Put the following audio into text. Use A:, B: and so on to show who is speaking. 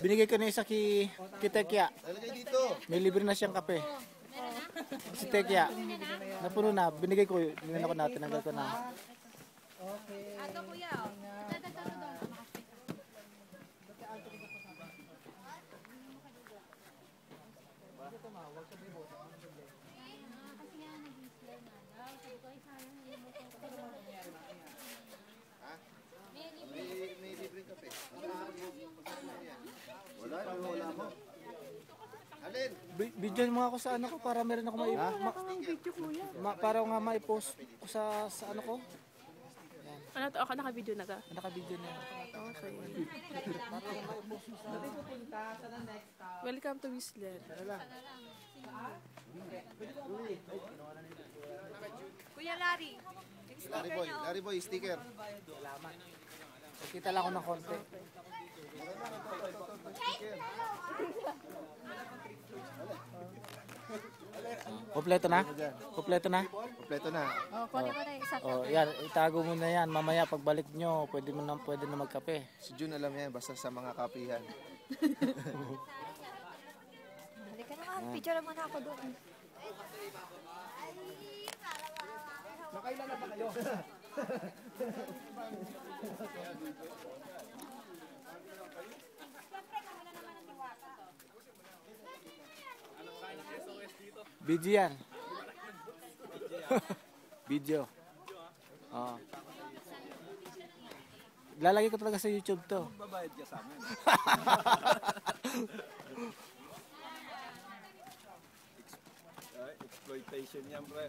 A: Binigay ko na isa kay Tekya.
B: Lalagay dito.
A: May libre na siyang kape. Si Tekya. Napuno na. Binigay ko. Binigyan ako natin. Nanggal ko na.
C: Okay. Ato kuya. Dadagdag doon. Kasi nga nag-isla na daw. Sabi ko ay sayang hindi mo ito.
B: May libre kape. Wala mo. Alin?
A: Bidyan mo ako sa ano ko para meron ako para nga mai-post ko sa ano ko.
D: Ano to? Ako naka-video na ka?
A: Naka-video na.
D: Okay. Welcome to Whistler.
C: Kuya Larry.
B: Larry boy, sticker.
A: Kita lang ako ng konti. Kompleto na? Kompleto na?
B: Kompleto na.
C: Oh, kunin ko na yung isa.
A: Oh, yan, itago mo na yan. Mamaya pagbalik nyo, pwede na magkape.
B: Si Jun alam yan, basta sa mga kapihan.
C: Halika naman, picture mo na ako doon.
B: Nakailan na ba kayo?
A: Video yan. Video. Oo. Lalagay ko talaga sa YouTube to.
E: Babayad ka sa amin. Exploitation yan, pre.